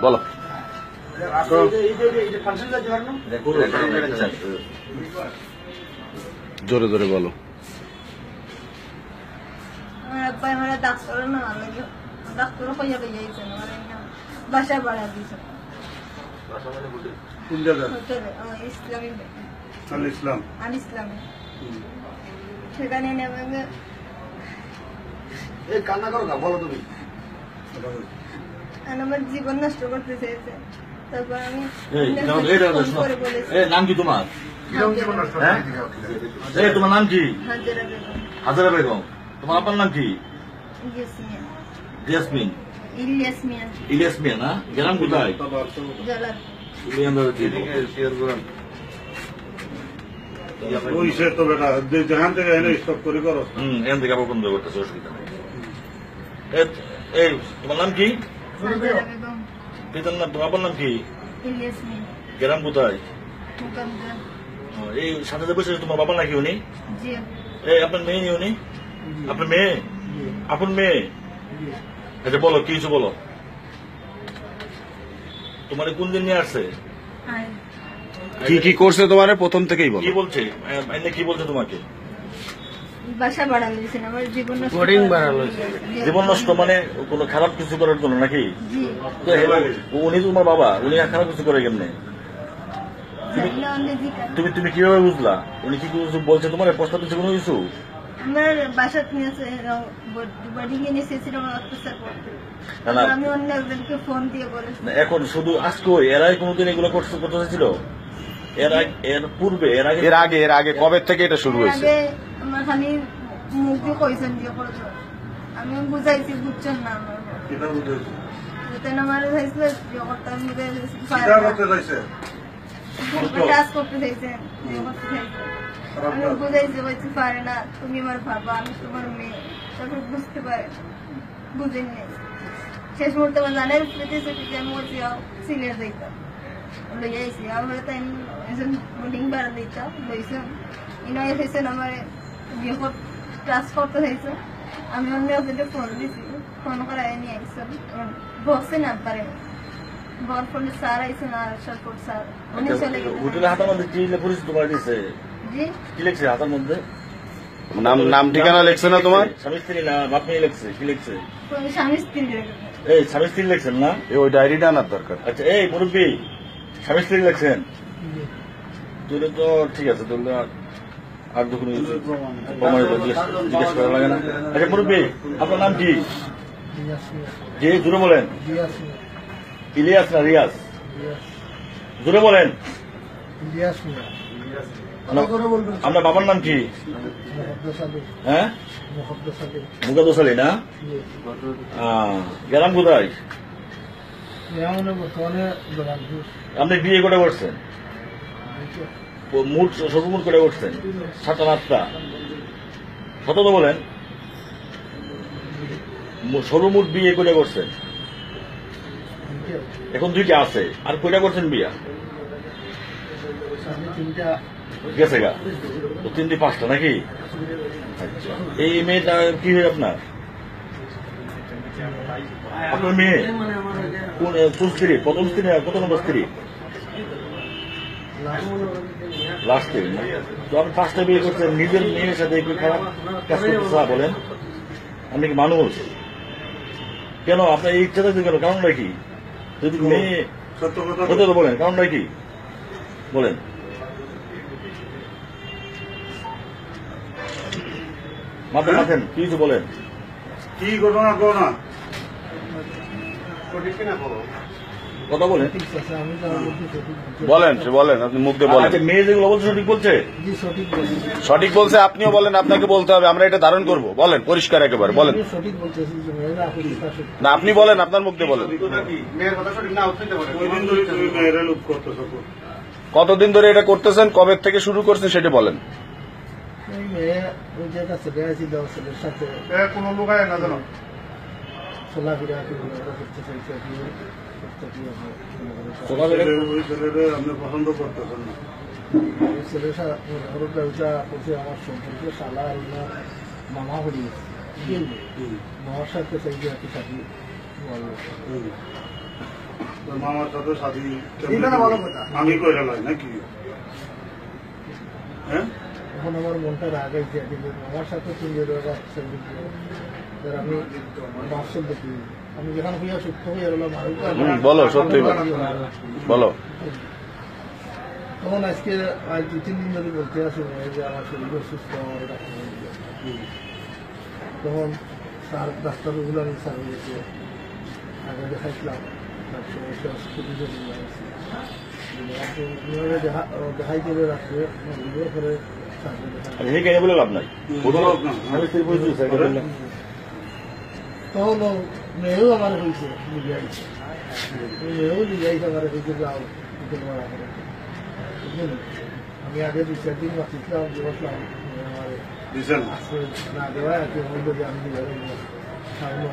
বলো। জোরে জোরে বলো। বাসা ভাড়া দিয়েছে সেখানে নেমে কান্না করো না, বলো তুমি। আমার জীবন নষ্ট করতে চেয়েছে। তারপর আমি নাম কি তোমার? তোমার নাম কি? হাজারা বেগম। তোমার আপনার নাম কি? ইয়াসমিন। ইলিয়াস মিয়া না? গ্রাম কোথায়? তোমার নাম কি? পিতার নাম, তোমার নাম কি? গ্রাম কোথায়? এই সাথে বসে তোমার বাবা নাকি উনি? এই আপনার মেয়ে উনি? আপনার মেয়ে? আপনার মেয়ে? আচ্ছা বলো, কি কিছু বলো। তোমার কোন দিন নিয়ে আসছে? কি কি করছে তোমার প্রথম থেকেই বলো। কি বলছে? কি বলছে তোমাকে? বাসা ভাড়া দিয়েছেন, আমার জীবন নষ্ট। জীবন নষ্ট মানে কোনো খারাপ কিছু করার জন্য নাকি? উনি তোমার বাবা, উনি খারাপ কিছু করে কেমনে? তুমি তুমি কিভাবে বুঝলা? উনি কি কিছু বলছে তোমার? প্রস্তাব দিচ্ছে কোনো কিছু? আমার বাসা নিয়েছে বাড়ি নিয়ে এসেছিলাম অত্যাচার করতে। আমি অন্য একজনকে ফোন দিয়ে বলেছি। এখন শুধু আজকে এর আগে কোনোদিন এগুলো করতে চাইছিল? এর পূর্বে এর আগে কবে থেকে এটা শুরু হয়েছে? আমার খালি মুখ দিয়ে কইছেন দিয়ে করেছে। আমি বুঝাইছি, বুঝছেন না। আমার আমার চাইছিল করতাম, কাজ করতে চাইছেন, আমি বুঝাইছি, বলছি পারে না, তুমি আমার বাবা, আমি তোমার মেয়ে। তারপর বুঝতে পারে, বুঝেন নেই। শেষ মুহূর্তে আমার জানার আমি বলছি সিলেট যাইতাম, লই আইসি। আমার তাই বোর্ডিং ভাড়া দিতাম, লইছেন। ইনা এসেছেন আমার বিয়ে ক্লাস করতে চাইছে। আমি অন্য একজনকে ফোন দিছি, ফোন করাই নিয়ে আইসেন। বসে না পারে বর ফোনে স্যার আইসেন, আর সরকার স্যার উনি চলে হোটেলে হাতের মধ্যে কি পুলিশ তোমার দিছে? জি কি লিখছে হাতের মধ্যে? নাম ঠিকানা লিখছে না তোমার? স্বামী স্ত্রী না বাপ মেয়ে লিখছে? কি লিখছে? স্বামী স্ত্রী। এই স্বামী স্ত্রী লিখছেন না? ওই ডায়েরিটা আনার দরকার। আচ্ছা এই মুরব্বী, স্বামী স্ত্রী লিখছেন? তুলে তো ঠিক আছে, তুলে আর যখন জিজ্ঞেস করা লাগে না। আচ্ছা মুরব্বী, আপনার নাম কি? জি জোরে বলেন। ইলিয়াস না রিয়াজ? জোরে বলেন। আপনার বাবার নাম কি? হ্যাঁ, মুকাদ্দাস আলী না? গ্রাম কোথায়? আপনি বিয়ে করে করছেন? সর্বমোট করে করছেন 7টা 8টা? কত তো বলেন? সর্বমোট বিয়ে করে করছেন? এখন 2টা আছে, আর কয়টা করছেন বিয়া? গেছে গা তো 3টি 5টা নাকি? এই মেয়েটা কি হয় আপনার? আপনার মেয়ে কোন স্ত্রী? প্রথম স্ত্রী না কত নম্বর স্ত্রী? লাস্ট স্ত্রী। তো আপনি 5টা বিয়ে করছেন, নিজের মেয়ের সাথে একটু খারাপ কাজ করতে বলেন? আপনি কি মানুষ? কেন আপনার এই ইচ্ছা থাকতে গেল? কারণটা কি? যদি মেয়ে সত্য কথা বলেন, কারণটা কি বলেন? মাথেন কি কিছু বলেন? কি ঘটনা কো না কথা বলেন। বলেন, বলেন, আপনি মুখ দিয়ে বলেন। মেয়ে যেগুলো বলছে সঠিক বলছে? সঠিক বলছে, আপনিও বলেন, আপনাকে বলতে হবে, আমরা এটা ধারণ করবো। বলেন পরিষ্কার একেবারে বলেন না, আপনি বলেন, আপনার মুখ দিয়ে বলেন। কতদিন ধরে এটা করতেছেন, কবে থেকে শুরু করছেন সেটা বলেন। কোনো লোকায় না জানো আপনি পছন্দ করতেছেন না? আমার সম্পর্কে শালা মামা হরি মামার সাথে চাই আর কি সাথে তোর মামার সাথে সাথী এটা না ভালো কথা। আমি কইরা লাই নাকি হ্যাঁ এখন আমার মনটা রাগাইছে কিন্তু আমার সাথে তিনজন আমি বাসন দেখি আমি যেখানে হইয়া সুস্থ হয়ে এলাম বলো সত্যি বলো। তখন আজকে আজ 2-3 দিন ধরে বলতে আসি যে আমার শরীর অসুস্থ আমার ডাক্তার বলছে। তখন স্যার ডাক্তারগুলো আমি স্যার বলেছে আগে দেখাইছিলাম তার সমস্যা খুবই জরুরি আছে দেখাই করে রাখবে লিভার করে সেই কেন বলে লাভ নাই স্বামী স্ত্রী পরিচয় স্যার বললেন তখন মেয়েও আমার হয়েছে লিগাইছে মেয়েও লিগাইছে আমার হয়েছে যাও বুঝলেন আমি আগে 2-4 দিন বাঁচিয়েছিলাম বসলাম আমার দিছেন আসলে না দেওয়া আর কি বললো যে আমি লিগাই সামনে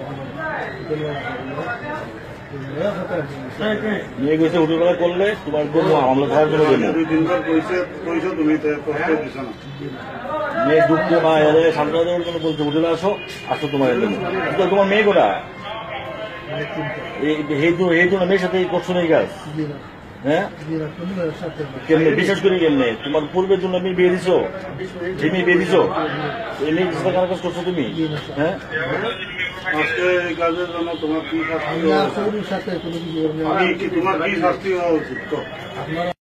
মেয়ে গেছে হোটেলবেলা করলে তোমার জন্য মামলা ধরার জন্য দেবো 2 দিন পর কইছো তুমি তো কষ্ট দিছ না মেয়ে দুঃখ না এলে সান্ত্বনা দেওয়ার জন্য বলছে হোটেলে আসো আসো তোমার দেবো কিন্তু তোমার মেয়ে কোটা এই জন্য মেয়ের সাথে করছো না এই কাজ হ্যাঁ কেমনে বিশেষ করে কেমনে তোমার পূর্বের জন্য মেয়ে বিয়ে দিছো যে মেয়ে বিয়ে দিছো এই মেয়ে সাথে কার কাজ করছো তুমি হ্যাঁ আজকে এই কাজের জন্য তোমার কি শাস্তি আমি হওয়া আর উচিত? শরীরের সাথে কোনো কিছু আমি কি তোমার কি শাস্তি হওয়া উচিত তো? আপনারা